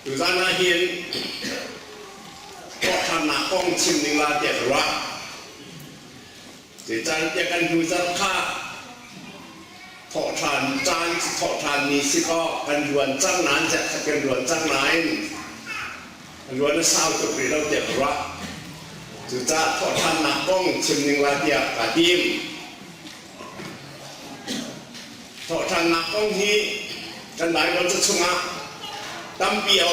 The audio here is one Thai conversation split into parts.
ดูด้านหน้าเห็นก็ทำหนักก้องชิมหนึ่งลาเดียกรักเสียใจเดียกันดูจะฆ่าถอดทานจานถอดทานนี้สิก็กันรวนจังนั้นจะเป็นรวนจังไหนรวนเศร้าจุดนี้เราเดียกรักจุดจะถอดทานหนักก้องชิมหนึ่งลาเดียกกระดิ่มถอดทานหนักก้องนี้กันไหนเราจะชงะตั้มเปียว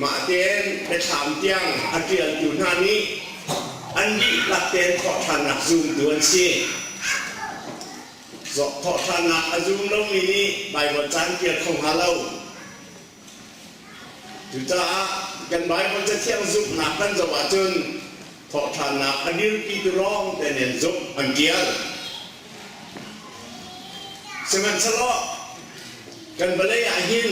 มาเต้นไปถามเตียงอาเจียนอยู่หน้านี้อันนี้หลักเต้นถอดทานหนักซูมด่วนสิถอดทานหนักซูมเรามีนี้ใบวันจันทร์เกียรติของฮาโลจุดจ้ากันใบวันจะเที่ยงซุปหนักกันจะว่าจนถอดทานหนักอันนี้ปีตร้องแต่เน้นซุปอันเกียรสมัยสลอกันไปเลยอาหิน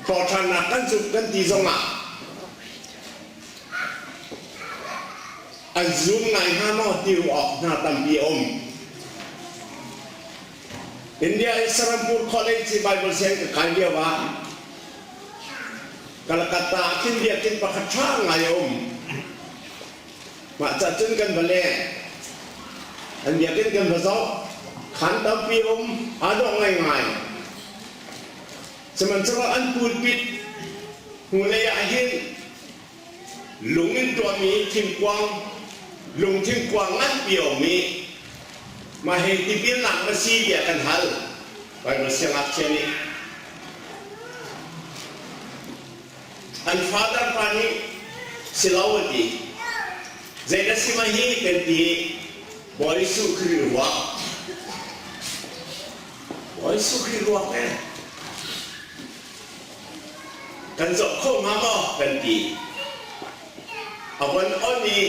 พอทานหนักกันสุดกันตีสงะอันซุ่มไงห้ามอติวออกหน้าตัมปีอมอินเดียอิสลามพูดคอลเลจไบเบิลเซนกับการเดียวว่ากาลกัตตาขึ้นเดียกินประคัตช่างไงอมมาจัดจุนกันไปเลยอันเดียกินกันผสมขันตัมปีอมอาดองง่ายๆสมัยสละอันปูดปิดหูเลยอาหินหลงinตัวมีทิ้งกวางหลงทิ้งกวางอันเปี่ยวมีมาเห็นที่เป็นหลังมาซีเดียกันหัลไปมาเสียงอักเชนีอันฟาดาร์ปานีสิลาวดีเจนัสิมาฮีเป็นที่บริสุทธิ์คริวะบริสุทธิ์คริวะเนี่ยกันจบข้อมาบ่เป็นปีเอาวันอ้อนนี้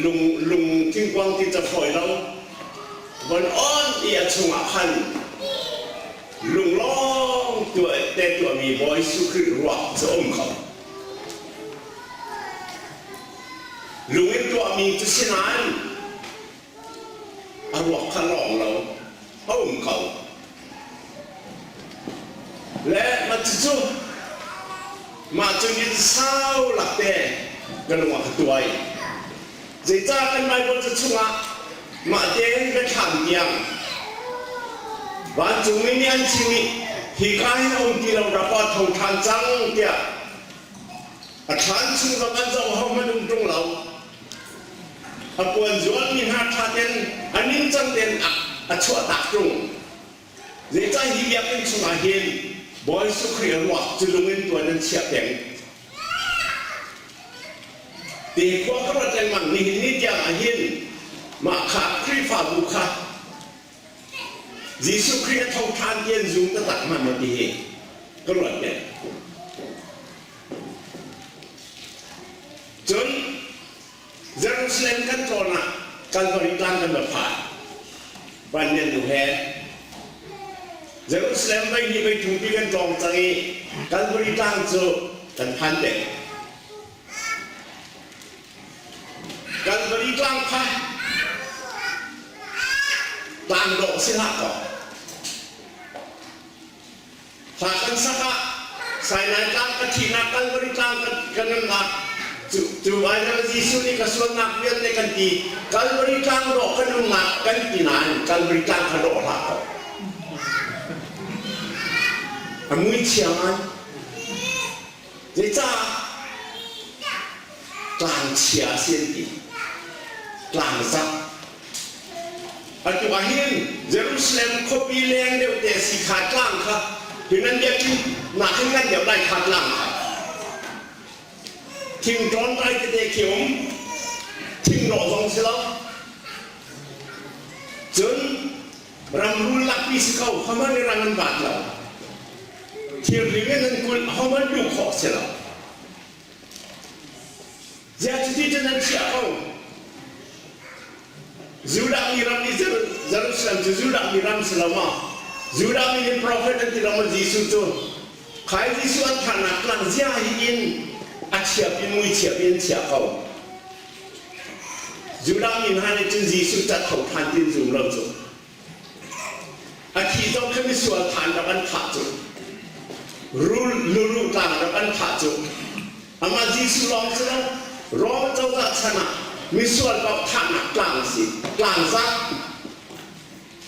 ลุงทิ้งกวางที่จะปล่อยเราวันอ้อนที่จะชงอาคันลุงร้องตัวแต่ตัวมีบอยสุขรัวจะอมเขาลุงเองตัวมีจุดสินานอารมณ์ขันร้องเราอมเขาและมาจุดมาจนยินเศร้าหลักแต่กันหวังตัวเจ้าจ้ากันไม่บนจะชุ่มมาเดินไปทางเดียงวันจุงไม่ยันชิมิที่กายองค์ที่เรารับว่าทองทานจังเดียทานชุ่มกับมันจะเอามาดุงตรงเราปวนจวนมีหาทาเต็นอันนี้จังเต็นชั่วตักตรงเจ้าจ้าที่เรียกเป็นชุ่มเห็นบอยสุขเรียนว่าจะลงเงินตัวนั้นเฉียบแข็งตีความกระจังมันนี่นิดยังอาหินมาขาดคริฟ้าบุคายิสุคริสทองทานเย็นซุ่มตะตักมันมาดีกระโดดเนี่ยจนเยรูซาเล็มกันตอนน่ะการบริการกันแบบผ่านวันเย็นดูแฮเยรูซาเล็มไปนี่ไปถึงที่กันตรงใจการบริการจะกันพันเด็กการบริการค่ะต่างดอกสิละก่อนถ้ากันสักใส่ในการกระถิ่นการบริการกันนั่นนะจู่ไอ้เราจีสุนี่ก็ส่วนนักเรียนในกันทีการบริการดอกกันนั่นนะกันที่นั่นการบริการขนมละก่อนอันนี้เชื่อมั้ยเจ้ากลางเชียเสียดีกลางซับอันตัวเห็นเยรูซาเล็มคบีเลงเดียวแต่สีขาดกลางครับถึงนั้นเดี๋ยวที่หนักขึ้นกันเดี๋ยวได้ขาดกลางครับทิ้งตอนไรจะได้เขียวทิ้งรอสองเสียจนรำรุนลักพิสเขามาในรังมันบาดเราที่ริเวณนั้นคุณเขามาดูขอเสียแล้วจะที่จะนั่งเชียเขาZudah miram ni Jerusalem Zudah miram selama Zudah ni prophet dan tidak Zisuh tu Khrih Thawh Thannak lang ziahin at siapin mo siapin siya kau Zudah min han itu Zisuh tak tahu tantin zum lo tu อาทิตย์ต้องขึ้นมีส่วนฐานกับอันขาดจุรู้ต่างกับอันขาดจุอามาจีสุลองซะแล้วรอเจ้าจะชนะมีส่วนกับฐานนักกลางสิกลางซัก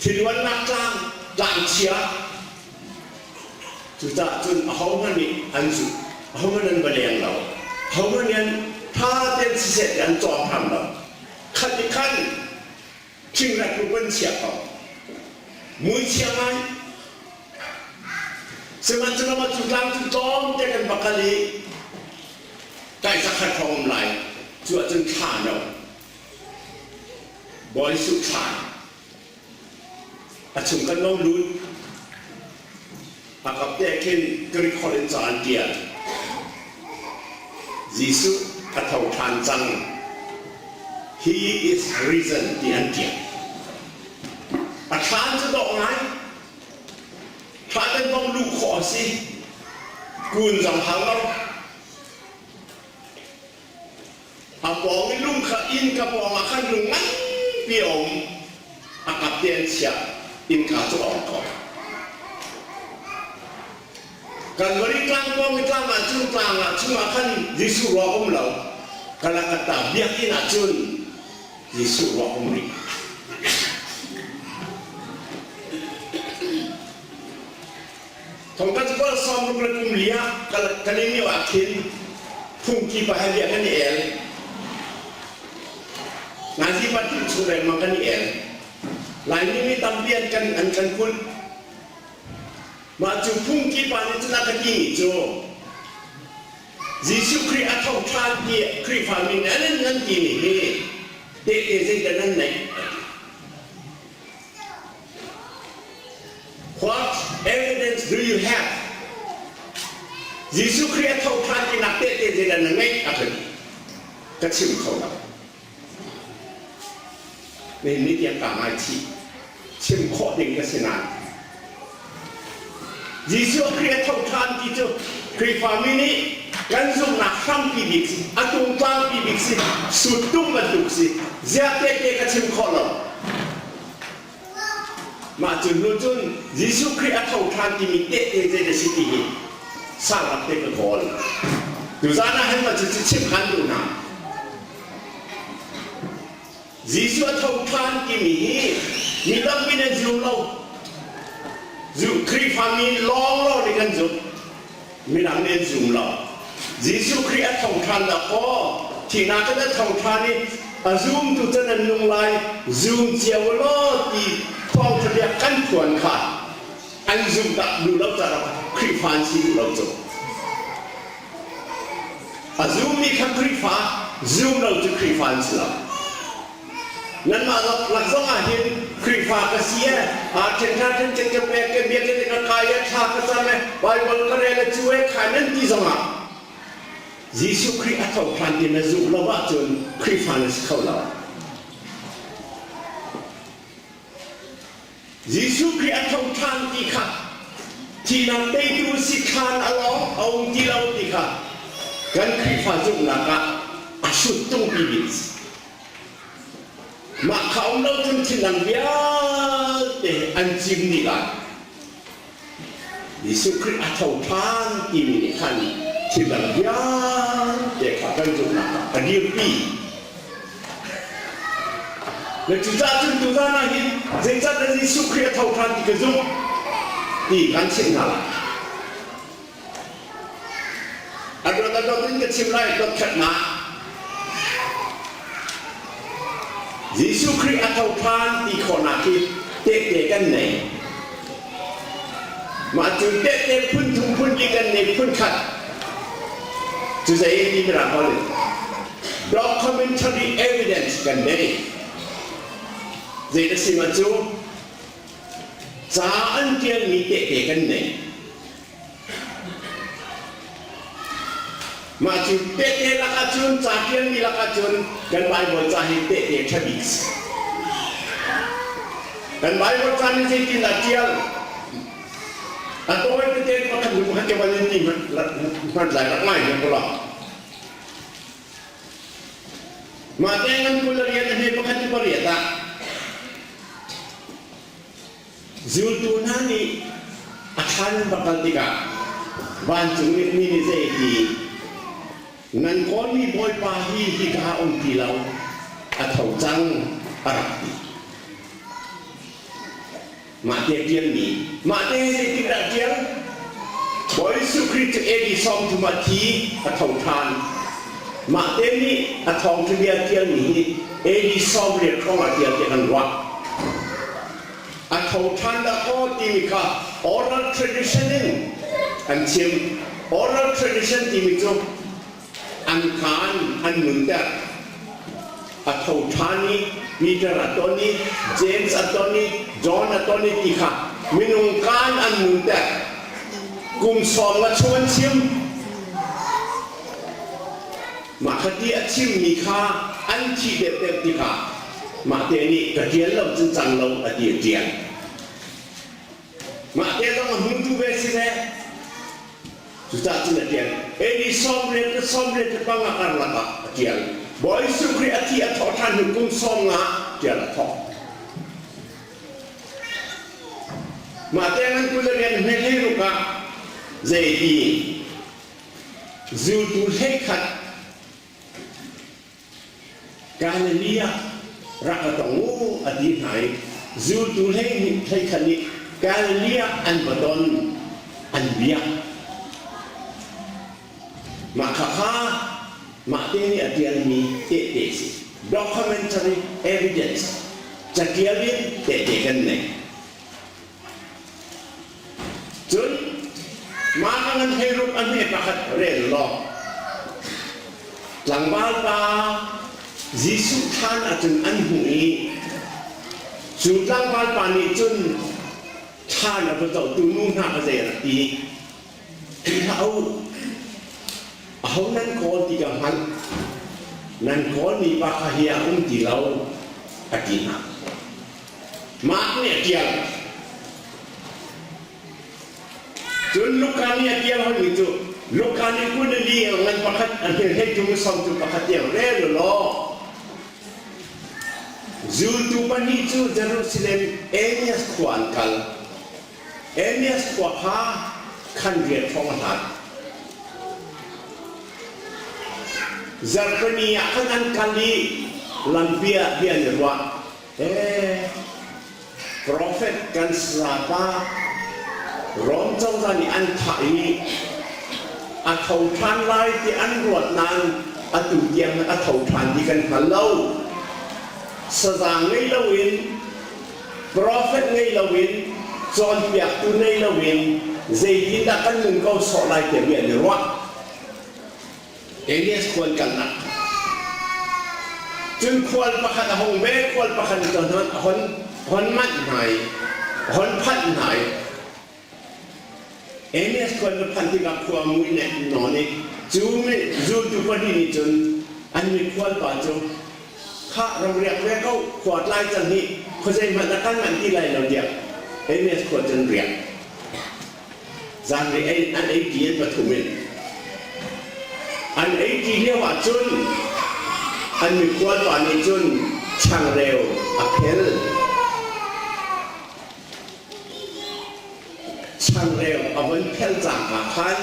ที่วันนักกลางเชียจุดจะจนเขาเงินนี่อันสุเขาเงินนั้นบริยังเราเขาเงินนั้นถ้าเดินเสร็จอันจอมทำเราขั้นที่ขั้นชิงรักลูกเป็นเชียเขามุ้ยเชียงไหมสมัยจะมาจุดกลางจุดจอมเจอกันบักกะลีใกล้สักขัดทองไหลจวดจนขาดเราบริสุทธิ์ขาดอาชุมกันน้องลุ้นอากับเด็กขึ้นกริคอลินจานเดียร์Zisuh Khrih Thawh Thannak He is risen ที่อันเดียร์อาทานจะบอกไงทานจะต้องลูกขอสิกุนสังหารเราอาบอกไม่ลุ่มขาอินกับบอกมาขั้นลุงงั้นเปี่ยมอากับเตียนเชียอินขาจะออกก่อนกันวันนี้กลางก็ไม่กลางมาจุนกลางอ่ะช่วงขั้นยิสุรออมเรากันละกันตาเบียกินอ่ะจุนยิสุรออมริทงกันจะก็ซ้อมลูกระกุมเลี้ยกันนี่ว่าคินพุ่งกีบไปให้เรียกกันนี่เองงานที่ปัจจุบันเรมันกันนี่เองหลายนี้มีตำเบียนกันอันกันคุณมาจุพุ่งกีบไปนี่จะน่าจะกินอีกจ้ะZisuh Khrih Thawh Thannak Khrih Thawhนั่นกินนี่เด็กเด็กกันนั่นไหน What evidence do you have Zisuh Khrih Thawh Thannak Tehteกันนั่นไงอะไรก็ชิมเขาแล้วในนิตยกรรมไอทีชิมข้อดิ่งกันสินะZisuh Khrih Thawh Thannak ที่จะคริฟามินีกันซุ่มนักทำปีบิกสิอัตุงกลางปีบิกสิสุดตุ้มบรรทุกสิเจ้าเตะกันชิมข้อแล้วมาจนรู้จนZisuh Khrih Thawh Thannakที่มีเตะเจสิที่นี่สร้างรับเตะกันก่อนดูซะนะให้มาจะชิมขันดูนะZisuh Thawh Thannakที่มีต้องมีในจุดเราจุดคริฟามินีล้อเราในกันจุดมีหลังในจุดเราZisuh Khrih Thawh Thannak ก็ที่นักจะได้Thawh Thannak zoom ตัวจะนั่นลงไล zoom เจียวล้อที่ท้องทะเลกันขวนขาดอัน zoom ตัดดูเราจะคริฟานซีเราจบzoom มีแค่คริฟา zoom เราจะคริฟานซีเรานั่นมาหลักสองเห็นคริฟากระเสียเช่นท่านจะแปลกเบียดกันกายชาติสัมเมไบเบิลก็เรียกช่วยขายนั่นที่สองZisuh Khrih Thawh Thannak ที่นั่นจุดเราว่าจนคริฟานส์เข้าเราZisuh Khrih Thawh Thannak ที่ค่ะที่นั่นได้ดูสิขานอลองเอาที่เราที่ค่ะกันคริฟานจุดนักอาชุดตุ้งปีบิสมาเขาเราจนที่นั่นเบียดเตอันจิมนี่กันZisuh Khrih Thawh Thannak ที่มีขันที่นั่นเบียดเตข้ากันจุดนักกันยืมปีและจุดจ้าจุดตัวนั้นเห็นเจ้าจ้าได้Zisuh Khrih Thawh Thannak ที่กระจุกที่กันเช่นนั้นอันนั้นเป็นกันเช่นไรก็ขัดมาZisuh Khrih Thawh Thannak ที่คนนักที่เตะกันไหนมาจุดเตะพุ่นทุ่งพุ่นดีกันในพุ่นขัดจุดใจที่เป็นอะไร documentary evidence กันไหนเจตสิมาจูจ้าอันเดียมีเตะกันไหนมาจุดเตะลักจุนจ้าเดียมีลักจุนกันไบเบิลจ้าให้เตะแค่บิกส์กันไบเบิลจ้านี่จะกินละเดียอันตัวนี้เตะก็ทำให้เจ้าวันนี้มันหลายรักไม่เนี่ยก็หรอกมาแต่งงานกุลเรียนให้พวกเขาที่บริษัท Zul nani akan bakal tiga bantu ni zeki nan koni boy pahi tiga pilau atau jang arati mati dia ni mati tidak dia boy sukri tu edi som tu mati atau tan mati ni atau tu dia ni edi som dia kau dia kan wak atau tanda ko timika oral tradition in antim oral tradition timito ankan anunda atau tani Peter atoni James atoni John atoni tika minungkan anunda kum som la chuan chim maka dia chim mika anti de tika mà thế này cái tiền lâu chân trăng lâu là tiền mà thế đó mà muốn tu về xin đấy chúng ta chỉ là tiền ấy đi xóm lên cái băng ngã là tiền bởi sự creative thọ than được cũng xóm ngã tiền là thọ mà thế nên tôi là tiền hết hết rồi cả dễ đi dù tu hết khát Galilee Rakatongu adinai Zul tulhei hei khani Galilee an badon an biak Makaka Mateni adian ni Tehte documentary evidence Jakialin Tehte kan ne Jun Makangan herup an he pakat ren lo Langbal pa Zisuh Khan atun anhui Sudang bal pani chun Khan apa tau tunung nak azai ti Tahu Ahau nan kau tiga han Nan kau ni pakahia tilau atina Mak ni tiang Chun lukani tiang han itu Lukani pun dia ngan pakat akhir hei cuma sampai pakat tiang rel lo Zul tu panicu Jerusalem Enias kuankal Enias kuaha kan dia thonghat Zarpani akan kali lambia dia nerwa prophet kan selapa rom trong ra ni an thai atau than lai ti an ruat nan atu yang atau than di kan halau Sazang ngay lawin, prophet ngay lawin, John biak tu ngay lawin, Zaydin akan mengkau solai kebian ruak. Elias kual kanak. Jun kual pakat ahong be, kual pakat itu hon mat nai, hon pat nai. Elias kual pakat tiga kual muine noni, Zul tu padi ni jun, anmi kual baju. Kak orang riak kau kuat laiจังนี้เขาใจมันตั้งมันที่ไรเราเดียบไอ้เมสควรจะเรียกจังนี้อันไอ้ดีนปฐุมินอันไอ้ดีเรียกว่าจุนอันมีควรว่านี่จุนช่างเร็วอัพเพลช่างเร็วเอาไว้เพลจากอาคาร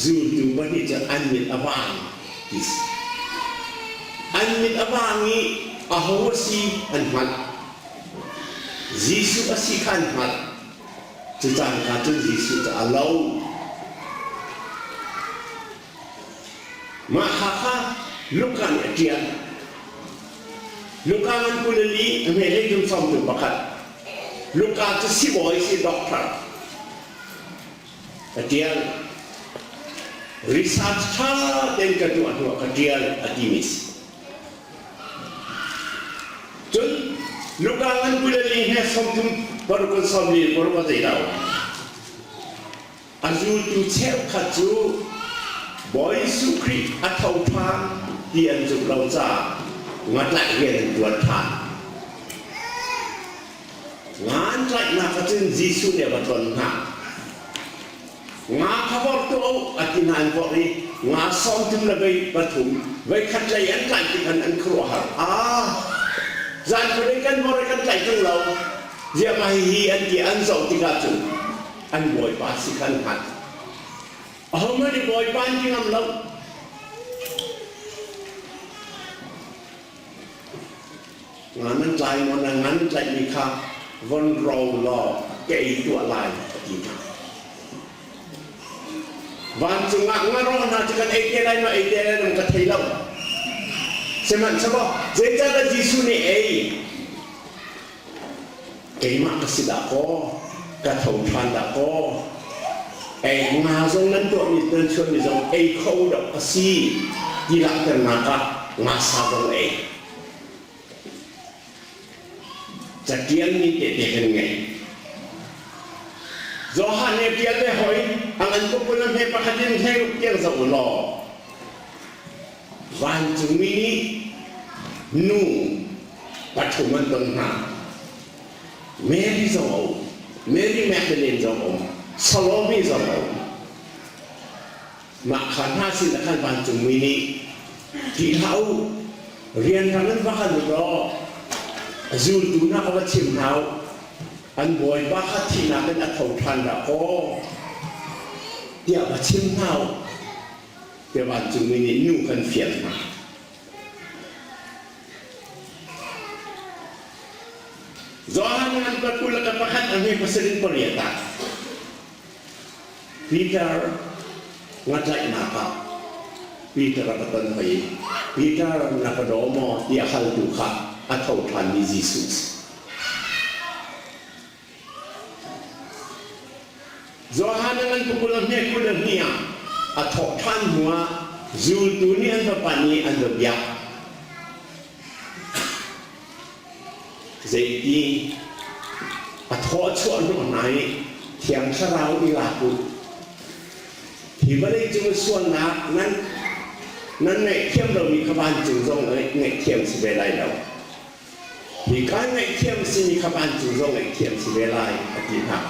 จูดูว่านี่จะอันมีอวางดิสAnmin abangi ahawasi anmat Zisuh asikan mat Tentang kata Zisuh ta'alau Mahaka lukan atian Lukangan kulali Amelay dun som tu bakat Lukan tu si boy si doktor Atian Research ta dan kedua katian atimis Jun lukangan kulali he somtum baru konsumsi baru kata tahu. Azul tu cek kaju boy sukri atau pan dia juk lauza ngatlak yen tuan pan. Ngatlak nak kacun Zisuh dia betul nak. Ngakabor tu atinan bori ngasom lebih Pathum, baik katlayan kantikan an keluar. Zan mereka mereka cai tenglau, dia mahi an ki an zo tiga chu an boy pa si kan hat ahoma ni boy pan ki ngam lo nganan lai mon ngan lai ni kha von ro lo ke tu lai ti ka van chu ngak ngaro na ti kan e ke lai ma e te lai dum ka thei lo seman sabo zeja da jisu ni cái mà cái sự đã có cái thầu than đã có ấy mà giống nên tụi mình tên chơi mình giống ấy khâu đọc cái gì đi làm cái mà cả mà sao giống ấy chắc kiến như thế thì cái ngày do hắn này kia để hỏi anh có muốn làm hết bắt điên theo tiếng dầu lò van chúng mình nu bắt chúng mình tuần nào Mary dòng Mary Magdalene dòng Salome dòng mà khán ha xin là khán bàn chúng mình thì hậu riêng thằng anh bác anh đó dù tu na có chim hậu anh bồi bác hát thì na cái thầu than đã có tiệm là chim hậu tiệm bàn chúng mình nhu cần phiền mà do hangan berpula kepakat ame pasalin periata Peter ngadai napa Peter katan hai Peter nakadomo dia hal duka atau Tuhan Yesus do hangan berpula me kulania atau Tuhan mua zul dunia tapani ando biak jadi atau cuan orang naik tiang serau di laku tiba-tiba cuma suan nak nan naik tiang dah mi kapan juzong naik tiang sebelai dah jika naik tiang sini kapan juzong naik tiang sebelai kita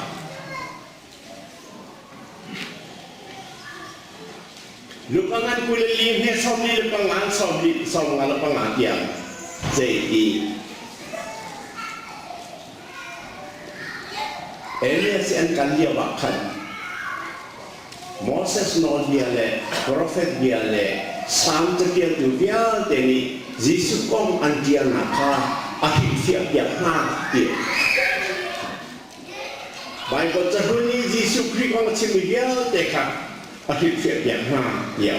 lupangan kulit lim he somni lupangan somngal lupangan tiang jadi Elias and Kandia Bakan Moses no dia le prophet dia le sam dia tu dia deni Zisuh kom an dia naka akhir siap dia na dia baik kau cahuni Zisuh Khrih Thawh chimmi dia teka akhir siap dia na dia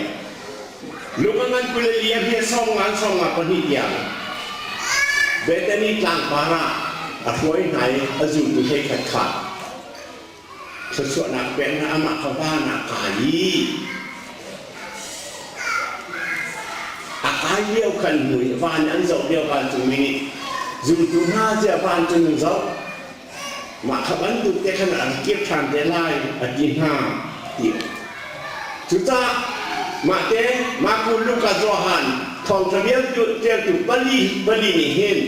lukangan kulit dia dia songan apa ni dia betani tang para akhoi nai azul tu hai khat sesuatu nak ben nak amak kawan nak kali, akai dia kan mui, van an zau dia van tu mini, zul ha dia van tu zau, mak kawan tu dia kan ada kip tran dia lain, adin ha dia, kita mak dia mak kulu kazuhan, thong terbiar tu dia tu bali ni hen,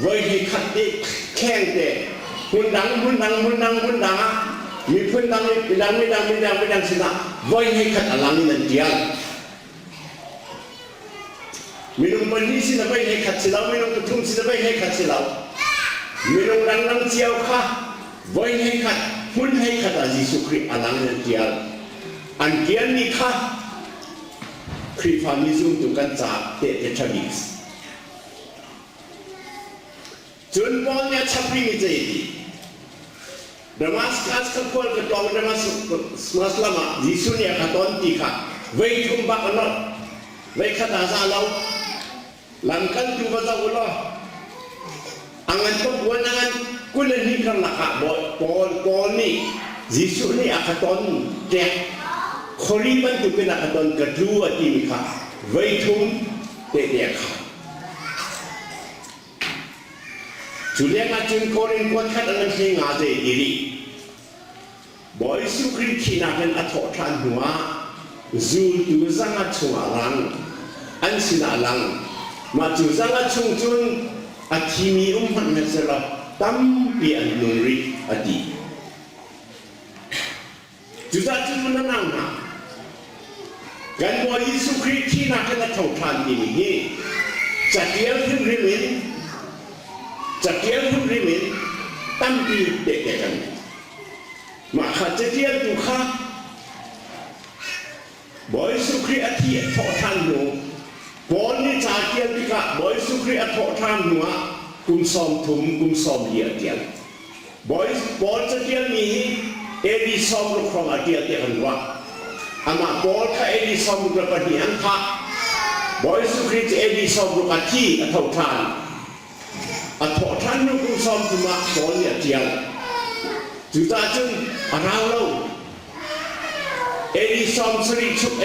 voi di kat di keng dia, hundang mi pun dang sina voi hai khat alang nan tiang minum mani sina voi hai khat silau minum tutum sina voi hai khat silau minum rang chiao kha voi hai khat hun hai khat a Zisuh Khrih alang nan tiang an kian ni kha Khrih Thawh mi zum tu kan cha te chabis chun pon ya chapri ni jai Damaskus kepol ketong Damaskus lama Zisuh ni katon tika wei tumbak anot wei kata zalau langkan tu baza ulah angan tu buanangan kulen ni kan laka pol ni Zisuh ni akaton dek khoriban tu kena akaton kedua timika wei tum dek Julia ngajin korin kuat kat dengan saya ngajai diri. Boy sukri kinakan atau tan hua, zul tu sangat cualang, ansinalang, maju sangat cungcun, atimi umpan mesra, tampi anuri adi. Juga cuma menang. Kan boy sukri kinakan atau tan ini, jadian rimin. Jadian pun rimin, อันดีเด็กกันมาขัดเจียนตุข้าบอยสุครีอาทิทอทันหนูบอลนี่จ่าเจียนติกะบอยสุครีอาทอทันหนูกุมซอมถุมกุมซอมเดียเจียนบอลจะเจียนมีเอดีซอมลูกของอาเดียเตียนวะอามาบอลถ้าเอดีซอมลูกกระดิ่งพักบอยสุครีจะเอดีซอมลูกอาทิอาทอทันอาทอทันลูกกุมซอมถุมบอลเนี่ยเจียนจุดตาจึงเราเอดีซอมสริชุกเอ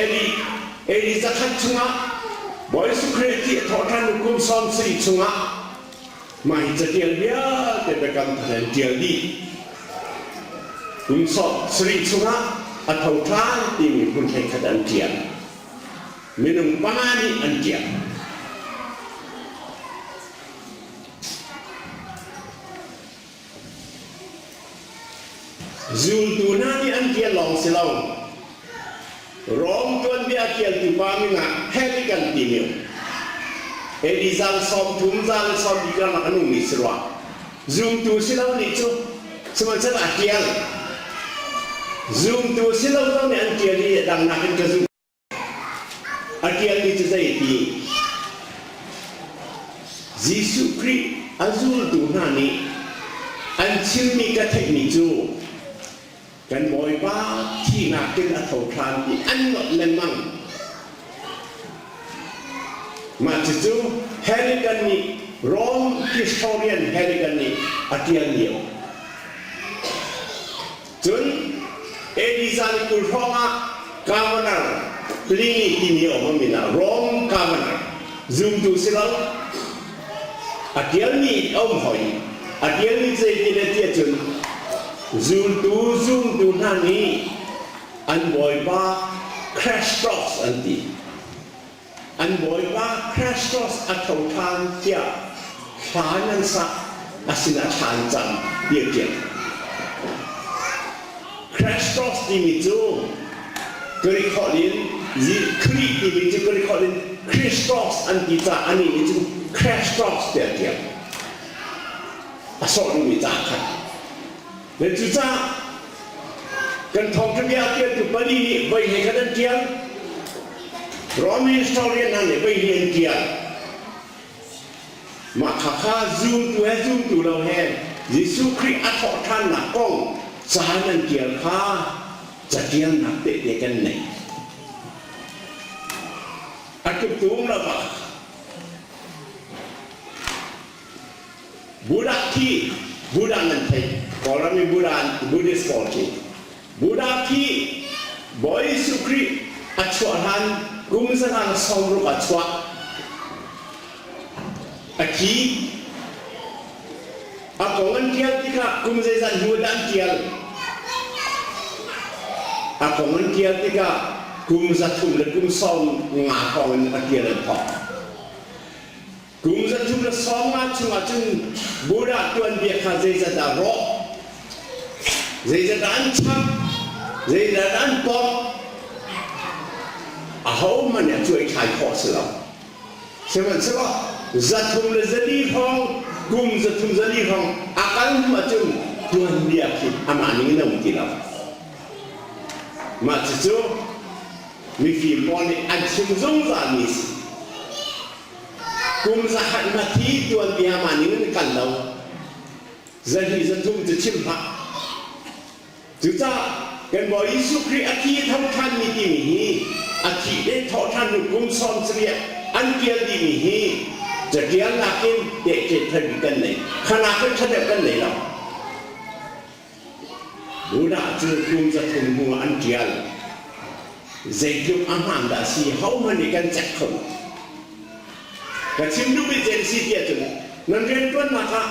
ดีจะขัดชุงะบอยสุครีที่ทอทันลูกกุมซอมสริชุงะไม่จะเดียร์เดียแต่เป็นการแทนเดียร์ดีกุมซอมสริชุงะอาทอทันที่มีคุณให้ขัดอันเดียร์มีนุ่งป้านี่อันเดียร์จูนตัวนั้นนี่อันเดียร์ลองสิลองร้องจนเดียร์เกียร์ตัวป้ามีงาแค่ที่กันตีมิวเอดีจังซอมทุ่มจังซอมดีกันมาขนุนมิสระจูนตัวสิลองนี่จูสมัยฉันอาเกียร์จูนตัวสิลองต้องเนี่ยอันเกียร์นี่ดังนักเป็นกระจุอาเกียร์นี่จะได้ดียิสุคริอาจูนตัวนั้นนี่อันชิมมีกระเทคนิคจูกันบ่อยว่าที่นักเป็นอัตโทานที่อันหมดเลยมั่งมาจู่เฮลิกันนี่โรมฮิสโตเรียนเฮลิกันนี่อาเกียนเดียวจนเอดิซานกุลฟองกาวนาปลินีที่นี่ออกมามีนะโรมกาวนาจุมดูสิเราอาเกียนนี่เอาหอยอาเกียนนี่จะกินเตี้ยจนzoom tu nani an boy ba crash course anti an boy ba crash course athau than tia phanan sa asina chan cham dia dia crash course di mi chu kari kholin yi khri di mi chu kari kholin crash course anti ta ani mi chu crash course dia dia asol mi ta kha nên chúng ta cần thông tin về tiền của bali này vậy này cái tiền Roman historian này vậy này tiền mà khá zoom tu lâu hen Zisuh Khrih Thawh Thannak công trái nên tiền kháจะtiền nạp tệ để cái này anh chụp túm là vậy Buddhaนั่นเองก่อนเรามีBuddhist culture Buddhaที่บอยสุครีอัจฉริยะกุมสนานสมรูปอัจฉริยะอาคีอากงอันเดียวที่ข้ากุมใจสันหัวดันเดียวอากงอันเดียวที่ข้ากุมจะทุ่มและกุมส่งงาของอันเดียวเลยพอกุมจะทุ่มและส่งงาชุ่มจึงบูดาตัวเบียร์ข้าใจจะด่ารอใจจะด่านชักใจจะด่านปอกเขามันเนี่ยช่วยขายของสิเราใช่ไหมใช่ป่ะจะทุ่มและจะรีบห้องกุมจะทุ่มจะรีบห้องอาการมาจึงตัวเบียร์ที่อามานี่นั่งกินเรามาจู่มีฟิล์มบอลนี่อันชิมซงจานิสกุมจะหันมาที่ตัวเบียร์มานี่นั่งกันเราจะที่จะทุ่มจะชิมพักจุดจ้ากันบอกยิสุคริอาทิตย์ทั้งท่านมีที่มีอาทิตย์ได้ทอท่านนุกุมซอมเสียอันเกียรติมีจะเกียรตินักเก็ตเด็กเจ็ดทันกันเลยขนาดเป็นทันกันเลยเราบูดาจึงกุมจะทุ่มหัวอันเกียรติใจจุกอาหารดาสีเขามันนี่กันจักคนกันชิมดูไปเจนสีเดียจุนนั่นเรียนต้นนะคะ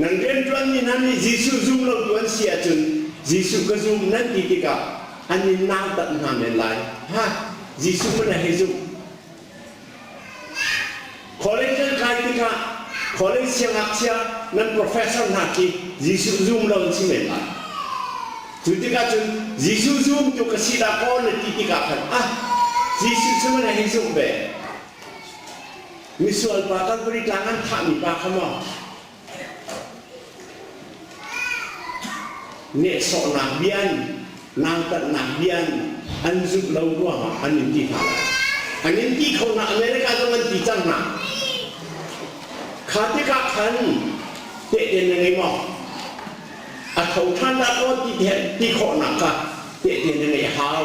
นั่นเรียนต้นนี่นั่นนี่ยิสุซุ่มเราตัวเสียจุนยิสุก็ซุ่มนั่นดีดีกับอันนี้น่าตัดหาเมลัยฮะยิสุมันอะไรซุ่มคอลเลจใครดีกับคอลเลจเสียงอักเสียนั่น professor นักที่ยิสุซุ่มเราชิมเมลัยจุดที่กันจุนยิสุซุ่มตัวกษีดาโคนดีดีกับกันยิสุซุ่มมันอะไรซุ่มเบมิส่วนปากันบริการนั้นทำมีปากขมอ เนี่ยสอนหนักเบียนนางตัดหนักเบียนอันสุดเราว่าอันนี้ที่ทำอันนี้ที่เขาหนักอเมริกาต้องมันที่จังหนักขาที่กักขันเตะเด่นยังไงมั้งอ่ะเขาท่านรักว่าที่เห็นที่เขาหนักค่ะเตะเด่นยังไงฮาว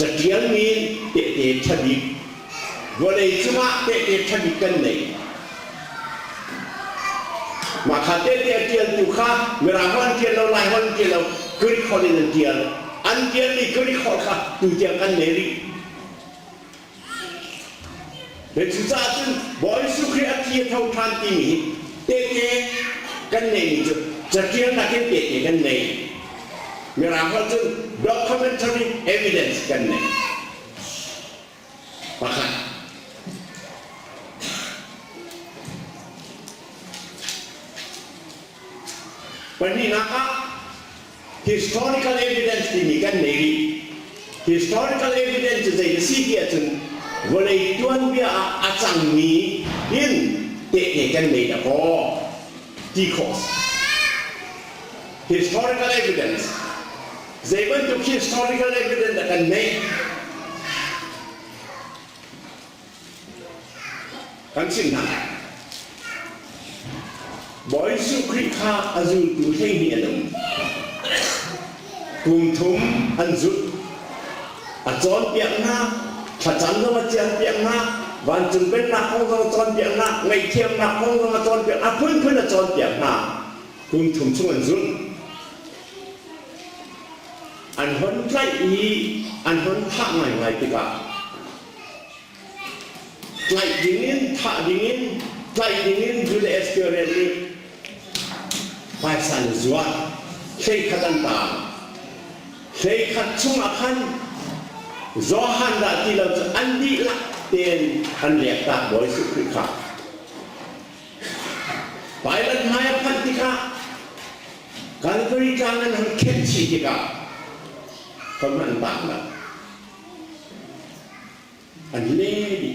จะเกี่ยงมีเตะเด่นชดิบวันนี้จุมาเตะเด่นชดิบกันไหนมาขาเตะเกี่ยงตุข้าเวลาวันเกี่ยงเราไล่วันเกี่ยงเราคุยคนอื่นเกี่ยงอันเกี่ยงนี่คุยคนข้าตุเกี่ยงกันไหนดิเด็กสุดท้ายจึงบอยสุขรีที่เท่าทันที่มีเตะกันไหนจะเกี่ยงนักเตะกันไหนเมื่อเราจึง documentary evidence กันไหนปะครับวันนี้นะครับ historical evidence ที่มีกันไหน historical evidence จะได้สิ่งที่จึงวันนี้ตัวนี้อาจารย์มียินเตะกันไหนนะพ่อที่ข้อ historical evidence they want to historical evidence กันไหนกันสิ่งนั้นบอยสุคริคาอาจุตุเทเนียนกุมทุมอันจุดอาจอนเปียกหน้าถ้าจันทร์มาเจียนเปียกหน้าวันจึงเป็นหน้าของเราจอนเปียกหน้าไม่เทียมหน้าของเราจอนเปียกเพื่อนจอนเปียกหน้ากุมทุมช่วยจุดอันคนใกล้อีอันคนท่าใหม่ๆดีกว่าใกล้ดิ่งนี้ท่าดิ่งนี้ใกล้ดิ่งนี้ดูแลสเกอร์เรนนี่ไปสันจวนใช้ขัดตาใช้ขัดชุ่มอาคันจอหันดาที่เราจะอันดีละเตียนอันเลียกตาบอยสุขค่ะไปแล้วนายพันธิกาการบริการนั้นเข้มชีติกาคนมันต่างกันอันเล่ดิ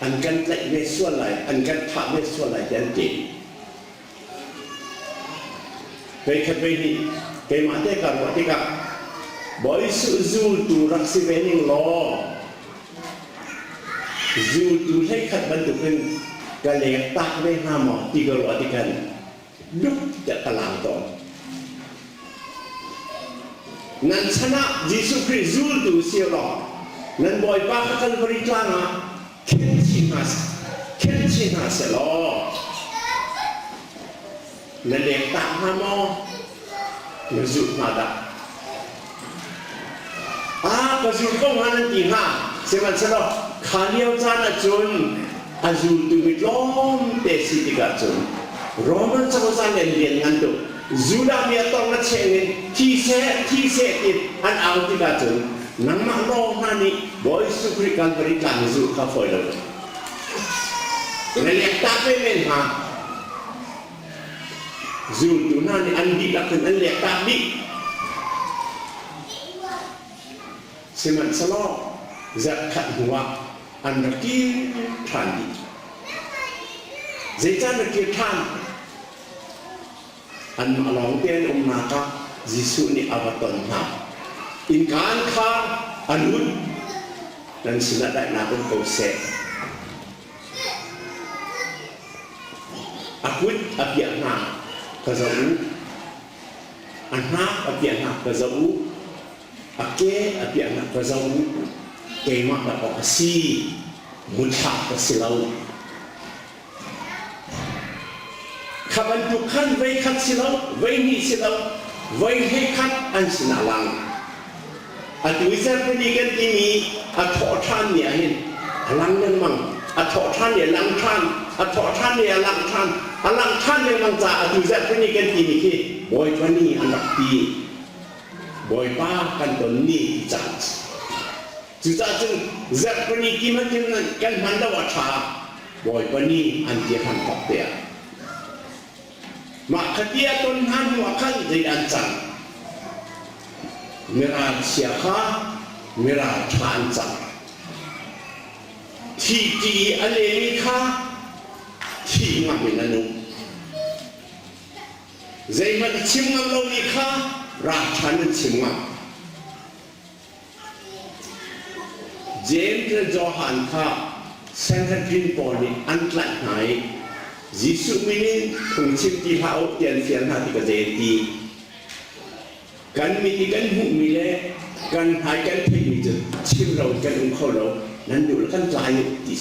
อันกันใจไม่ส่วนไหลอันกันทำไม่ส่วนไหลแต่จริงไปขัดไปนี่ไปมาเตะกันมาเตะกันบอยสุจูตูรักสิเวนิงล้อจูตูให้ขัดบรรทุกเป็นกันเลยตักไม่ห้ามหมอที่กระโดดที่กันลุกจะตลาดต่อนั้นชนะยิสุคริสจูตูเสียหลอนั้นบอยป้ากันบริจาคนะเข็นชินาเสียหลอนั้นเด็กตักห้ามหมอมันจุดมาดักกระสุนก็มานั่นจริงฮะเสียมันสลบขาเลี้ยวจานจนอาจุดวิล้อมเตสิติกาจนโรมันจะมาสั่งเรียนงานตัวจูดามีต้องมาเชงที่เสติอันเอาติกาจนนั่งมาโลนั่นนี่บอยสุขริกันบริการจูข้าฟอยเลยนั่นเรียกตาเป็นเองฮะจูดูนั่นนี่อันดีละกันนั่นเรียกตาดีเสมันสลอจะขัดหัวอันนักกีทานดีเจ้านักกีทานอันมาลองเตียนนาคายิสุนี่อวตารนาอินการข้าอันนู้นนั่นสินะได้นาเป็นโกเซอากุดอาเปียนากระจาอันนาอาเปียนากระจาOke, tapi anak kazau kemak dapat kasih mudah kasilau. Kapan tukan waikat silau, waini silau, waihekat an sinalang. Atu isar pendidikan ini atau tran ni ahin, lang memang atau tran ni lang tran, atau tran ni lang tran, lang tran memang za atu isar pendidikan ini ke, boy pani anak ti. Boy pa kan ton niจัดจุดจึงจัดปนิกิมันจึงกันมันดาวชาบอยปนีอันเดียหันตับเตียมาขเดียต้นหันหัวขันใจอันจังเมราเสียข้าเมราชานจังที่จีอเลนิข้าที่มาเป็นนุ Zai mat chimngam lo ni kha ra chan chimngam James Johan kha Sanhedrin poni an tlat nai Zisuh minin khung chim ti hao tian fian ha ti ka ti kan mi ti kan hu mi le kan hai kan thi mi chu chim lo kan kho lo nan du kan lai ti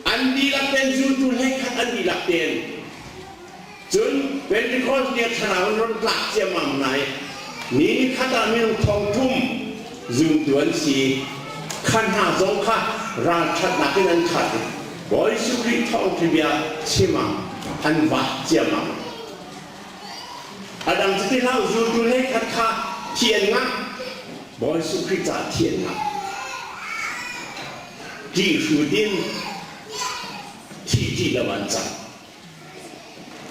an di la pen zu tu hai khat an di la pen jun Pentecost dia thanau ron tlak sia mam nai ni khata mi thong thum zum tuan si khan ha zong kha ra that na ke nan khat Boy Zisuh Khrih Thawh Tibia Chimang an va chiamang Adam ti lau zu tu le khat kha thian nga Boy Zisuh Khrih cha thian nga Ji fu din ti la wan cha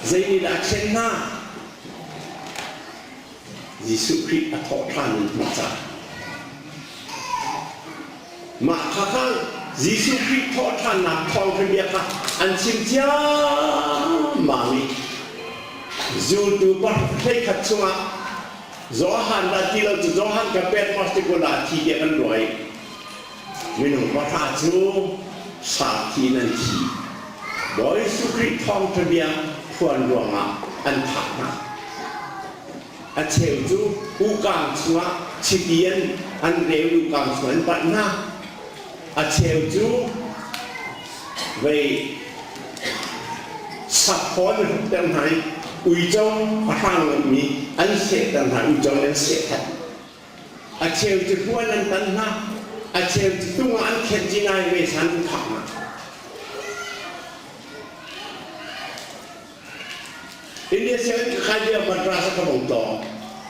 Zai ni da chen na Zisuh Khrih a Thawh Thannak ma cha Ma kha kha Zisuh Khrih Thawh Thannak Thawh Tibia kha an chim chia ma mi Zu tu pa thei khat chunga Johan la ti lo chu Johan ka pet master ko la thi ke an roi Minu pa tha chu sa thi nan thi Boy Zisuh Khrih Thawh Tibia Puan ruanga an thak na A cheu chu u kang chunga chitian an reu u kang chunga pat na A cheu chu Vei Sap phon dan hai Ui trong hang mi An se dan hai ui trong an se thật A cheu chu puan an tan na A cheu chu tunga an khet jinai vei san thak na Ini saya kerja madrasah Kemontong.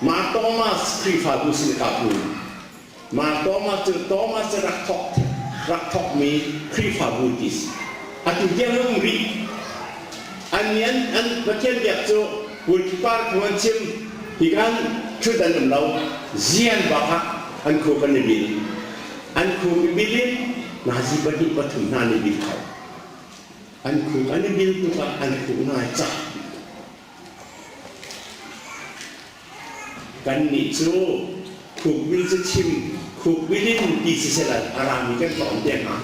Ma Thomas Khrih Thawh Singapura. Ma Thomas rak thok mi Khrih Thawh dis. Atu dia ngri. Anian an bagian dia tu bud par kuan chim hikan chu dan lau zian baka an ku kan bil. An ku bilin nasi bagi pathum nani bil kau. An ku an bil tu an ku na cha. Kan ni chu khuk bil chu chim khuk bilin di sisela arami kan tom dia ha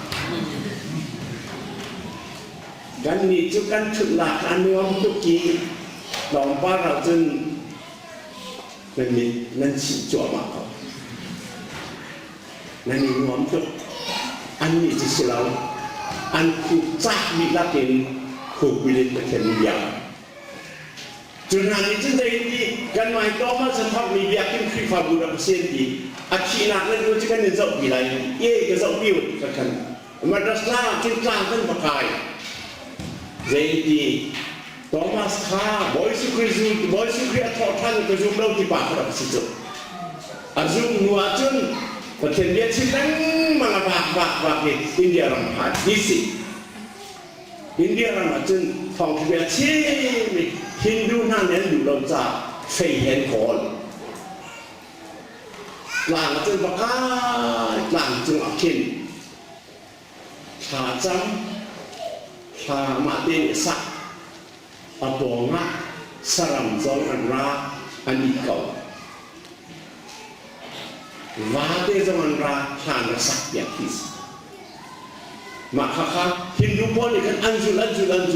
kan ni chu kan thut la kan nuam tu ki lom pa ra chun kan ni nan chi chua ma ko nan ni nuam tu an ni chi silau an khuk cha mi la ken khuk bilin ka ken ya Jurnal itu dari kan mai Thomas Thawh mi biakin Khrih Thawh budak sendiri. Aci nak nanti tu kan jauh bilai, ye ke jauh biu kan. Madrasah kita kan pakai. Jadi Thomas kha Boy Zisuh Khrih Thawh Thannak ke zoom lau di pakar situ. Azum nuacun paten dia cintang mana bak India orang hadisi. India orang macam Thawh Tibia cini Hindu nan yang dulu za fei hen kol, lang jeng pakai, lang jeng akin, cacam, mati sak, abonga, saram zong anra, anikau, wade zong anra, hana sak yakis. Maka Hindu pun ikan anjul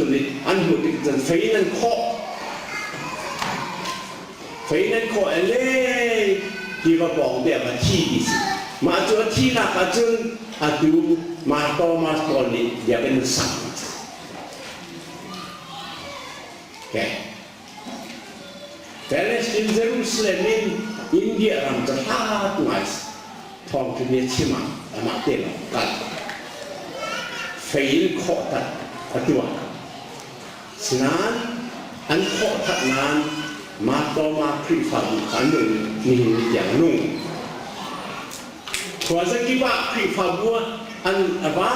ni, anjul ikan fei nan kok. Fei nan ko ele di ba bong dia ma thi di si ma chu thi na ka chun atu ma to ma ko ni dia kan sang okay Palestine Jerusalem in India ram cha ha tu mas thong tu ni chima ma te la ka fei ko ta atu sinan an ko ta nan Ma Thomas Khrih Thawh kan ni yang nung. Kuasa kiba Khrih Thawh an apa?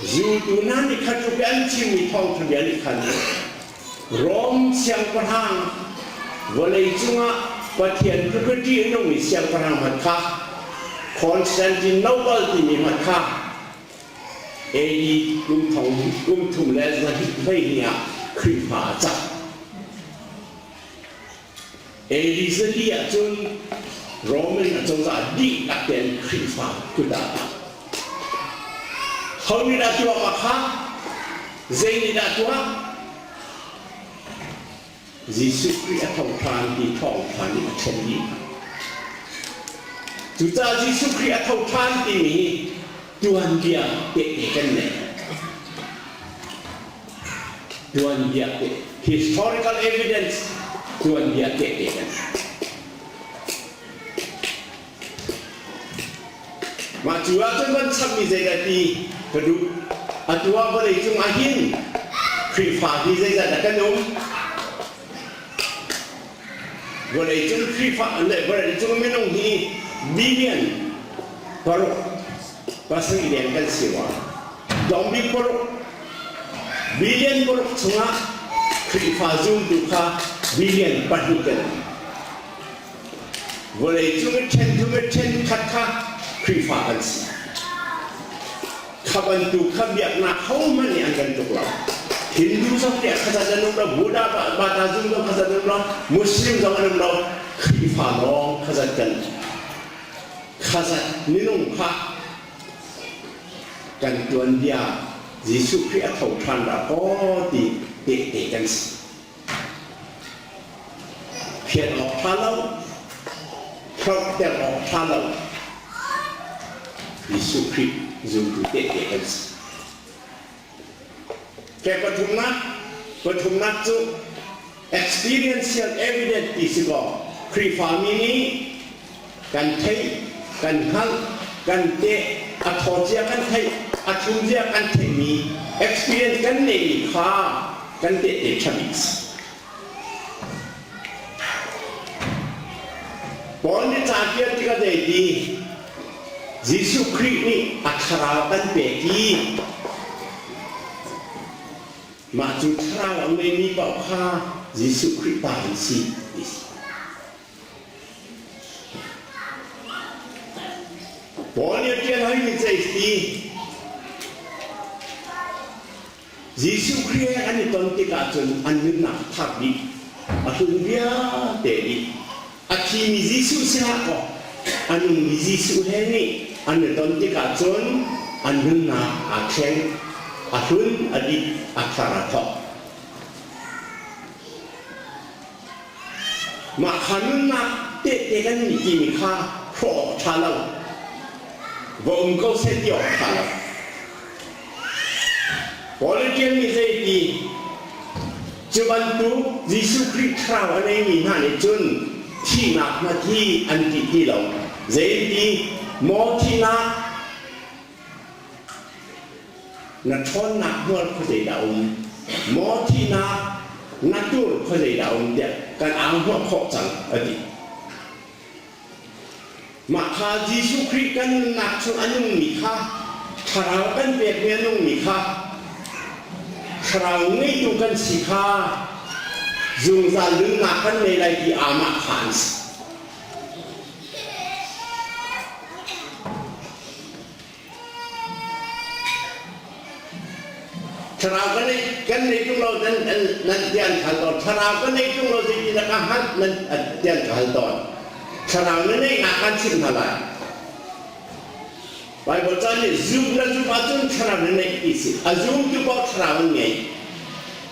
Zutunan ni katu kan chimmi Thawh Tibia ni kan. Rom siang perang, boleh cuma patian keperdi nung siang perang matkah. Constantinople ni matkah. A gum thum le za hei nia Khrih Thawh cha A za dia chun Roman chong za di ak ten Khrih Thawh ku da hau ni da tua ma kha zai ni da tua Zisuh Khrih Thawh Thannak Tehte chúng ta Zisuh Khrih Thawh Thannak Tehte Tuhan dia tekan ni Tuhan dia historical evidence Tuhan dia tekan Macua tu kan sambil saya tadi kedua atua boleh cung ahin Khrih Thawh di saya dah kenum boleh cung Khrih Thawh boleh cung menung ni billion baru pasang idean kan siwa dombi baru billion baru cuma Khrih Thawh zoom duka billion padikan boleh cung ten kata Khrih Thawh kan si kapan tu kabiak nak kau mana yang kan tu lah Hindu sampai kata jangan lah Buddha Batazum lah kata jangan lah Muslim jangan lah Khrih Thawh long kata jangan kata ninung kah kan tuan dia Zisuh Khrih Thawh Thannak di Tehte kan si Pian ok Thalau Krok Tiang ok Thalau Zisuh Khrih Zoom di Tehte kan si Kaya Pathum nak tu experiential evidence di sini Khrih Thawh ini kan thay kan hal kan te athoja kan thay athumja kan thay ni experience kan ni kha kan te chabis pon ni chakia tika jadi Zisuh Khrih ni akhara kan peki Maju terang ini bawa kha Zisuh Khrih Thawh si Boleh dia hari ni jadi Zisuh Khrih ani tonti kacun anu nak tapi aku dia tadi chimmi Zisuh siapa anu Zisuh ni anu tonti kacun anu nak akheng Ahun adik aksara Thawh Makanun nak Tehte kan ni kimi kha Thawh Thalau Vong kau setiap Thalau Boleh dia ni jadi Cuban tu Zisuh Khrih Thawh ni mana cun Thi nak mati anti tilau Jadi mau thi nakนักทอนนักนวดเขาจะดาวหมอที่นักดูเขาจะดาวเดียการอ่างหัวขอบจังอดีตมาคาZisuh Khrihกันนักชนอันนุ่งมีค่าคราวกันเปียกเมียนุ่งมีค่าคราวนี้ดูกันสิค่าจุงซาลึงนักกันในไรที่อามาขานชราวกันในจุงเรานั้นเตียนขันตอนชราวกันในจุงเราสิ่งที่นักหัดนั้นเตียนขันตอนชราวนั้นในนักขันชิมทลายไปบอกว่านี่ซูมแล้วซูมอาจุนชราวนั้นในอีสิอาซูมจุบอกชราวนั้นไง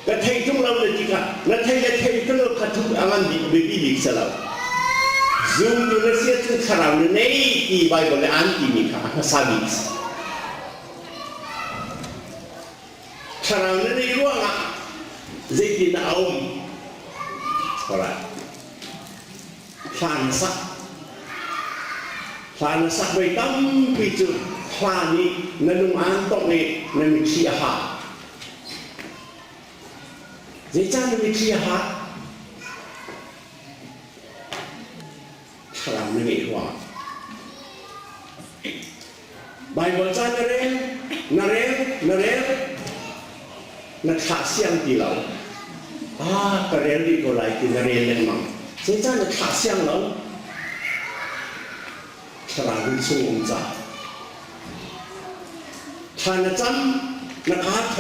ก็เทจุงเราเลยจีค่ะนั่นเทจะเทจุงเราขัดทุกอามันบีบีสลาวซูมดูแล้วเสียจุงชราวนั้นในอีไปบอกเลยอันที่มีค่ะซาบิสชราวนั้นในร่วงอ่ะjadi naum orang plansak bertam picu plani nanung antok ni namiki aha jadi namiki aha charaw ni wa Bible nare nak siang tilau keren di kolai keren lemang saya nak siang lau terang sungguh ทานจำนักหาโท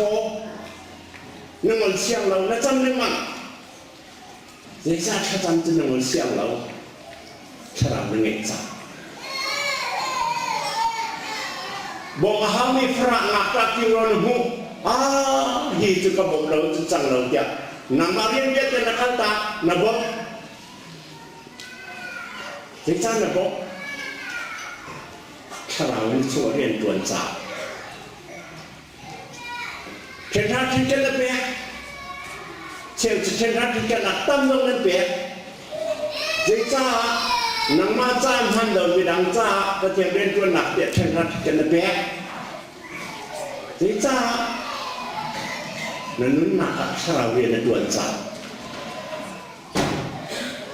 นังมันเสียงเรานักจำนึกมันเจ้าข้าจำจะนังมันเสียงเราฉลาดนึงเองจ้าบอกว่าเขาไม่ฝรั่งนักรักที่เราหนูฮีจุกบอกเราจุจังเราเดียนังมาเรียนเยอะแต่นักขันตานับบอกเจ้านับบอกฉลาดมันช่วยเรียนตัวจ้าเช่นท่าที่จะเปียเช่นท่าที่จะหนักตั้มลงนั่นเปียจ้านังมาจ้าหันเดินไปดังจ้าก็จะเรียนตัวหนักเปียเช่นท่าที่จะเปียจ้านั่นหนักฉลาดเรียนตัวจ้า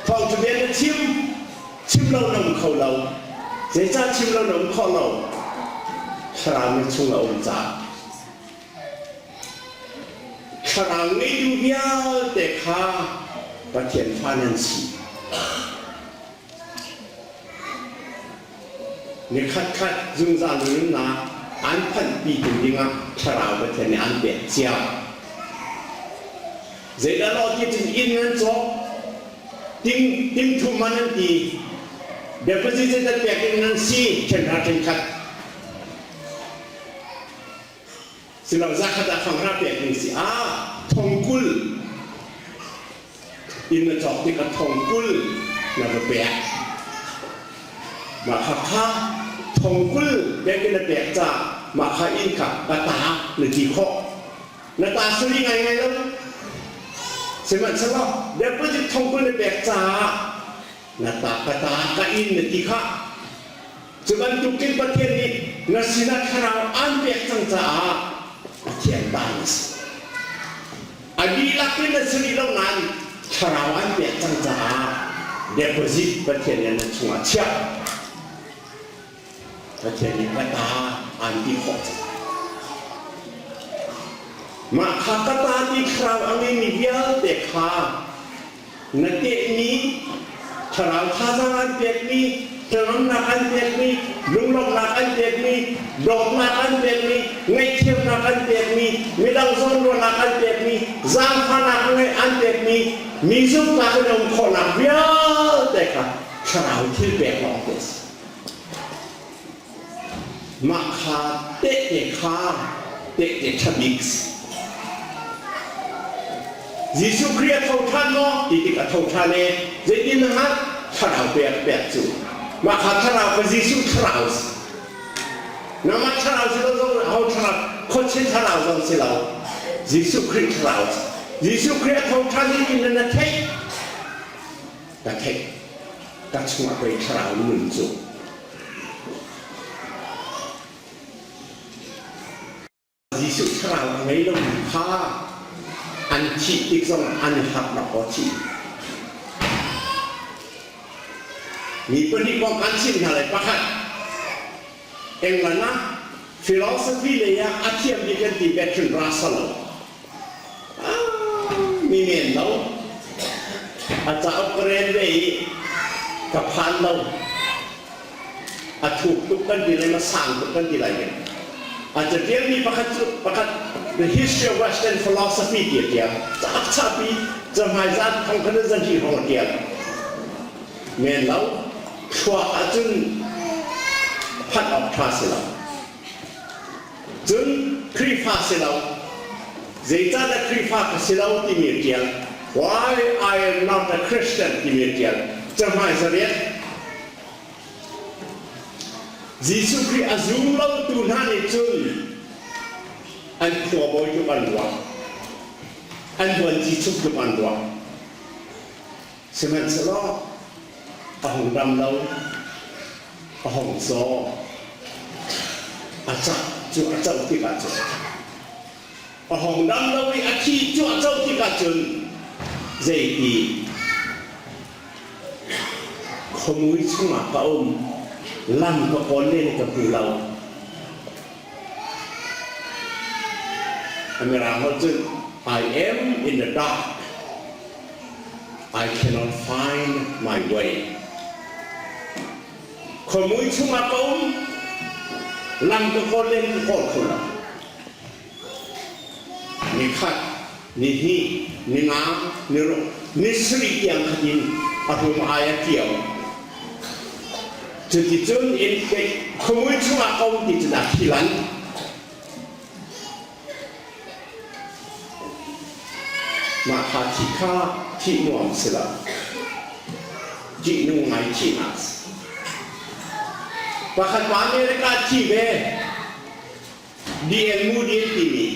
ทองจะเรียนชิมเราหนุ่มเขาเราจ้าชิมเราหนุ่มเขาเราฉลาดมันชุ่มเราจ้าขลังไม่ดูเยอะแต่ข้าประเทศฟ้านั้นสินี่คัดจุงจานนู้นนะอันพันปีถึงยังอ่ะขลังประเทศนี้อันเปียกเจ้าเจ้าเราที่ถึงอินนั้นจบทิ้งทุ่มมันนั่นดีเดี๋ยวพอสิเจ้าเปียกอินนั้นสิเช่นรัฐเช่นคัดสิเราจะขัดฟังรับเปียกหนึ่งสิทองกุลอินจอกที่กับทองกุลนั่นเปียกมาข้าทองกุลเปียกกินเปียกจ้ามาข้าอินกับกระตาหรือจีโคหน้าตาสวยไงแล้วสมัยฉลองเดี๋ยวพอจะทองกุลเปียกจ้าหน้าตากระตากระอินหรือจีข้าสมัยทุกกินประเทศนี้นักศิลป์ขนาดอันเปียกจังจ้าเทียนบานส์อดีตลักษณะสรีระนั้นชราวันเปียกจังจ้าเดปอซิตประเทศนั้นช่วงเช้าประเทศนี้ก็ตาอันที่หกมาข้ากตาที่คราวอันนี้มีเยอะแต่ข้านักเตะนี้ชราท่าทางอันเปียกนี้ถนนนักอันเปียกนี้ลุงลงนักอันเปียกนี้ดอกนักอันเปียกนี้ไงเทียมนักอันเปียกนี้มีดาวโซนนักอันเปียกนี้จางฟ้านักอันเปียกนี้มีซุปนักนมคนนักเยอะแต่ค่ะชราที่เปียกลองดิสมาขาเตะขาเตะชบิกส์ยิสุคริสต์ทาวน์ที่ติดกับทาวน์ทะเลจะยินนะชราเปียกจู่มาขาชราเป็นยิสุชราส์น้ำมันชราสิเราเอาชราคนเช่นชราเราสิเรายิสุคริสต์ชราส์ยิสุคริสต์ทาวน์ทะเลอินเดียเทคแต่เทคกัชมาไปชราหนุนจู่ยิสุชราไม่ลงผ้าอันชีติกส่งอันหักนักอชีมีปนิกองอันชินอะไรปะครับเองล่ะนะฟิโลโซฟีเลยอะอาเทียมดีกันที่เบตรนราสโลมีเมียนเราอาจารย์อัปเรนเวย์กับพันเราอาถูกทุกกันดีเลยมาสั่งทุกกันดีอะไรเนี่ยอาจจะเรียนมีปะครับ the history of Western philosophy เดียวจากชาปีจะหมายถึงทางคณะสังคมของเดียวเมียนเราชัวร์จนพัดออกพาสิเราจนครีฟ้าสิเราเจ้าจะครีฟ้าสิเราที่มีเดียว why I am not a Christian ที่มีเดียวจะหมายถึงZisuh Khrih azum lau Tuhan itu an tua boy tu kan dua an buat Zisuh tu kan dua semen selo ahong dam lau ahong so acak cu acak tiga cu ahong dam lau ni aki cu acak tiga cu jadi khomui cuma kaum làm có con lênกับผู้เราอเมริกาเขาจะ I am in the dark I cannot find my way คนมุ่งชุ่มมาตุ้มlàm có con lênกับคนเรา นิขัดนิฮีนิงานิรนิสริยังขดินอารมณ์อายเกี่ยวจุดที่จนอินเกตขโมยชั่วเอาที่จะดักที่หลังมาหาที่ข้าที่นวมสลับจีนุ่งไงที่นัสประคันว่าเมริกาที่เบดีเอ็นมูดีที่มี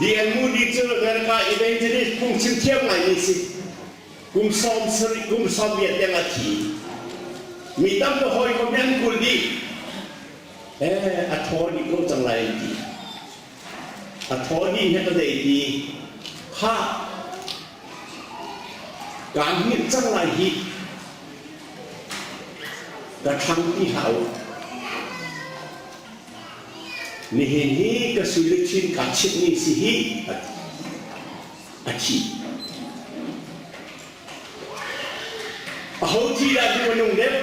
ดีเอ็นมูดีเจอเมริกาอีเวนต์นี้พุ่งชิมเทียมไงนี่สิกุมซ้อมสริกุมซ้อมเวียดยังทีมีตั้งแต่หอยก็ยังกุลดีอัฐอดีก็จังไรดีอัฐอดีเนี่ยก็ได้ดีข้าการเห็นจังไรดีกระทั่งที่เขานี่เห็นนี่ก็สุดชินกับชิดนี่สิฮีอาชีเอาที่ได้ดูนุ่งเด็บ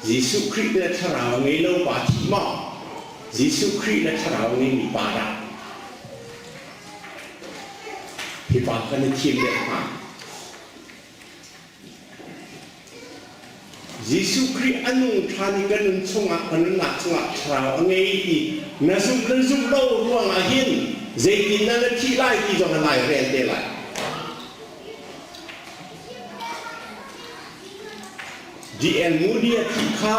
ยิสุคริสต์และทราวเงินเราปาทิมายิสุคริสต์และทราวเงินมีปาระที่ปากันในทีมเด็กมายิสุคริสต์อนุทานิกันนุชงะอนุนักชงะทราวเงินที่นั่งซุ่มเล่าร่วงอาหินเจดินนั่นที่ไล่ที่จงอะไรเรียนเดลัยดีเอ็นมูดีที่ข้า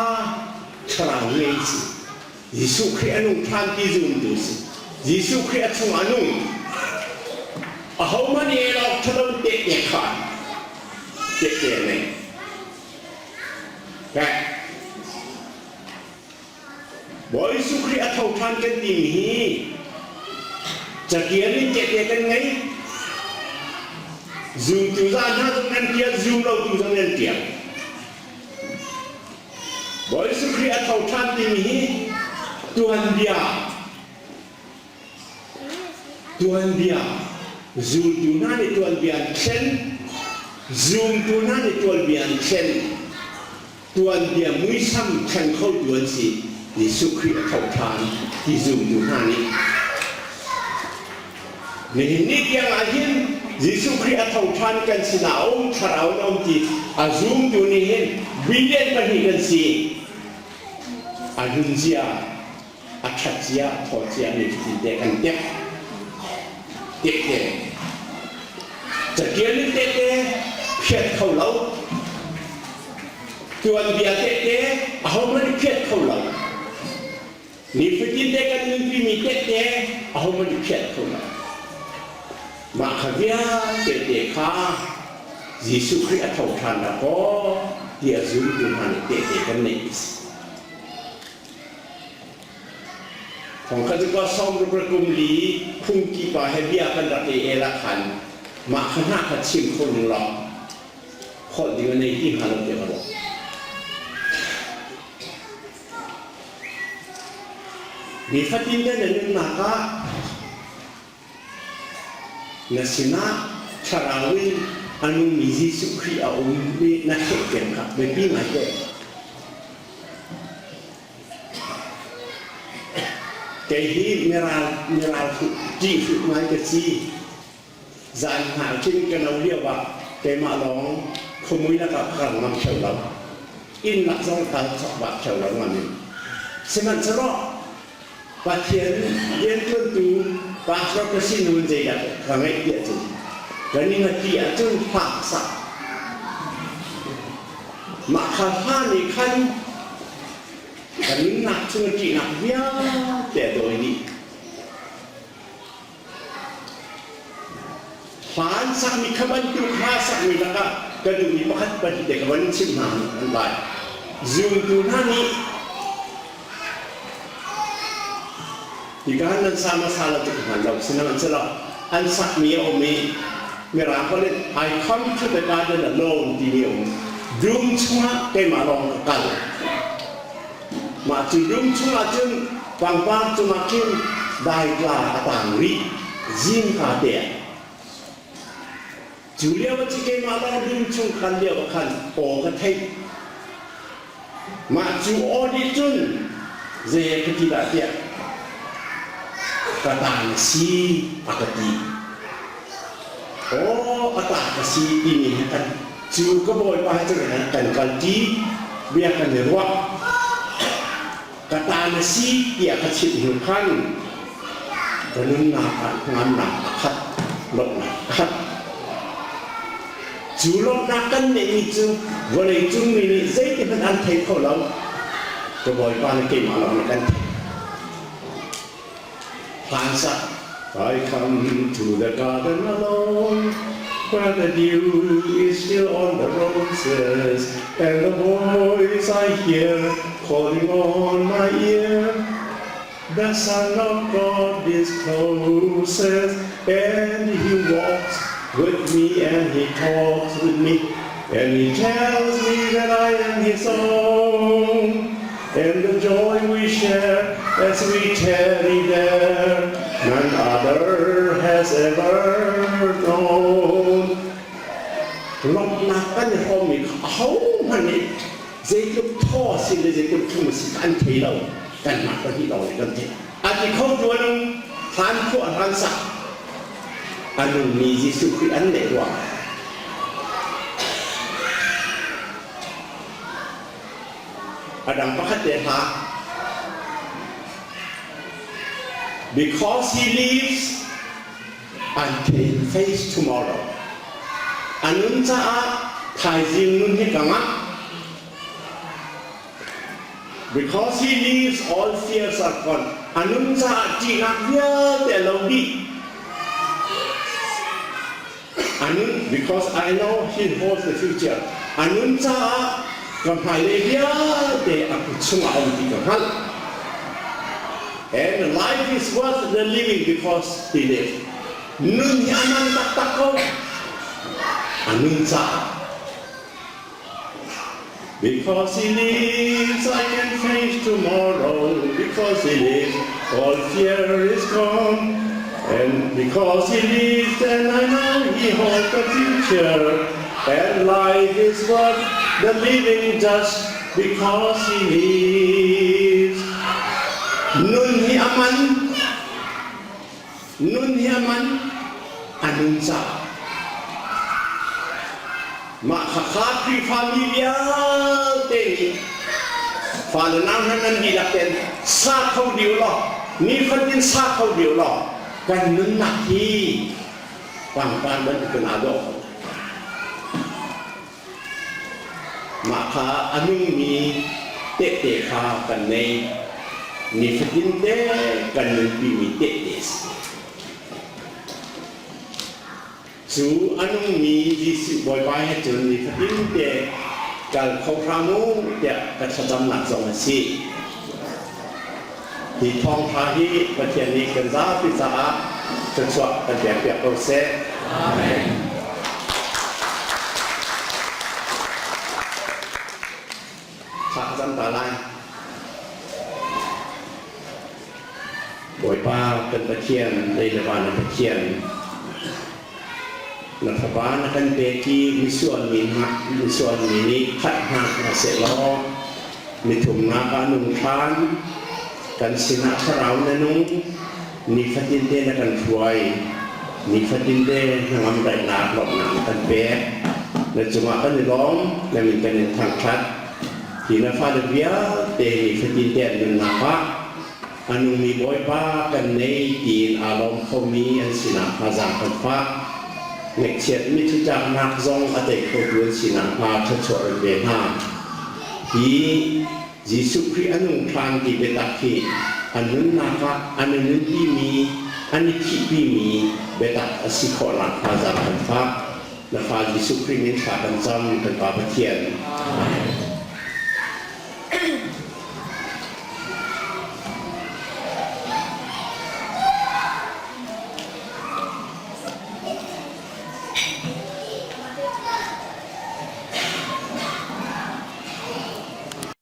ทราวเงินสิยิสุคริสต์อนุทานที่จุนดูสิยิสุคริสต์ชงอนุเอามันเองเราทะลุเตะเนี่ยขาดเตะเนี่ยแกบอกยิสุคริสต์เท่าทานกันดีมีจะเกี่ยวนี่เตะกันไงซูมตัวนั้นถ้าตรงนั้นเกี่ยวซูมเราตัวนั้นเกี่ยวบอกยิสุคริสต์เท่าทานดีมีตัวอันเดียวzoom tu na ni tuan bian chen zoom tu na ni tuan bian chen tuan dia mui sam chen khâu tuan si Zisuh Khrih Thawh Than di zoom tu na ni ni yang ahin Zisuh Khrih Thawh Than kan sina om tharau om ti a zoom tu ni hen billion pa ni kan si a hunjia a khatjia thojia ni ti de kan tekจะเกี่ยวนี่เตะเพียดเขาเหลาตัวเบียเตะเอามันเพียดเขาเหลานี่ฟิจินเด็กกันนึงที่มีเตะเอามันเพียดเขาเหลามาขยี้เตะข้ายิสุคริสต์เท่าทันแล้วก็เดี๋ยวซูมดูมันเตะกันนี่ของข้าจะก็ซ่อมประกุมลีพุ่งกีบาให้เบียกันดักเอละขันมาขณะขัดชิมคนหลับคนเดียวในที่หาเราเดียวกันมีฟัดดินได้หนึ่งนักะนักสินะชาราวินอนุมิจิสุครีอาอุมเบนักเก็บเก็บครับไม่ปีไหนเก็บแกฮีเมราจีฝึกมาจะซีจานหาชิ้นกันเอาเรียกว่าแกมาลองขโมยแล้วก็ขังนำเฉลาอินหลักสองการสอบบัตรเฉลามันนี่สมันจะรอปะเทียนเรียนต้นตูปะเราก็สิ้นวันใจกันทำให้เกียรติกันนี่มันเกียรติจนผักสักมาข้าผ้าในขั้นกันนี่หนักจนจีหนักเยอะแต่โดยนี้ฟานสักมีขบันตุข้าสักมีแล้วก็กระดูกมีพัดปฏิเดกวันชิมหางอันใบซูมดูหน้านี้ที่การนั้นสามารถสารตุกหันเราสินะมันจะเราอันสักมีเอามีเมื่อเราเล่น I come to the garden alone ทีเดียวดุมชัวเต็มอารมณ์กันมาจุดุมชัวจนบางบ้านจะมากินได้กล้าต่างริจิมคาเดียจูเลียว่าจะเกี่ยมาแล้วดุมชัวกันเดียวกันโอ้กันเทมาจูออดิจุน Zai ketidak dia kata si akati. Oh kata si ini kan juga boleh baca kan kalti biarkan diruak kata si dia kecil hukan kanun nak ngan nak kat lok nak kat julok nakan ni itu boleh itu ni zai kita antai kalauก็บ่อยป้านเก่งมาแล้วกันผ่านสัก I come to the garden alone where the dew is still on the roses and the voice I hear calling on my ear the Son of God is closest and he walks with me and he talks with me and he tells me that I am his own and the joy we share as we tarry there, none other has ever known. ลองนับกันในห้องนี้เขามันนี่เจ้าจุดท่อสิ่งใดเจ้าจุดทุ่มสิ่งอันที่เรากันมากกว่าที่เราในกันเถอะอาทิเขาตัวนึงผ่านผู้อ่านสักอันนึงมียิสุคริสต์อันเดียวว่าAdam Tehte because he lives until he face tomorrow. Anun sa thai zin nun he kanga because he lives all fears are gone. Anun sa ji nak dia te lo di. Anun because I know he holds the future. Anun sa còn phải lấy bia để ăn chung ông thì còn hơn. And life is worth the living because he lives. Nun nyaman tak takau, anun sa. Because he lives, I can face tomorrow. Because he lives, all fear is gone. And because he lives, then I know he holds the future. And life is worth the living just because he lives. Nun hi aman, anun sa. Ma khakhatri familia teni. Falanam hanan dilakten sa khau diu lo. Ni fatin sa khau diu lo. Kan nun nak hi. Pan ban kan ado. Maka anung mi tete kha kan nei ni fitin te kan pi mi tete su anung mi Zisuh boy bai ha chun ni fitin te kal khau ramu te ka chadam nak zong si Khrih Thawh Thannak hi pathian ni kan za pi sa a chwa kan pe pe ko se amen Dân Tà Lai Bội ba cần bạch chiên đây là bàn bạch chiên là thập bán là cần bê kì mi xuân mi khát hạt là sẽ lo mi thùng nà ba nung khán cần xin nà khá ráo nà nung mi phát tin đê là cần phuay mi phát tin đê là ngắm đại nạc lọc nằm cần bê là chúng ta cần lóng là mình cần thẳng khát thì nó pha được vía để phát triển tiền mình nạp á anh mi bói ba cần này tiền alom không mi anh xin nạp pha giảm phần pha ngày chết mi chú chạm nạp dòng ở đây không muốn xin nạp pha cho chỗ về ha thì Zisuh Khrih anh khăn thì về đặc thì anh nạp pha anh đi mi anh đi mi về đặc sĩ khó nạp pha giảm phần pha là pha Zisuh Khrih mình pha cần dòng cần pha phát triển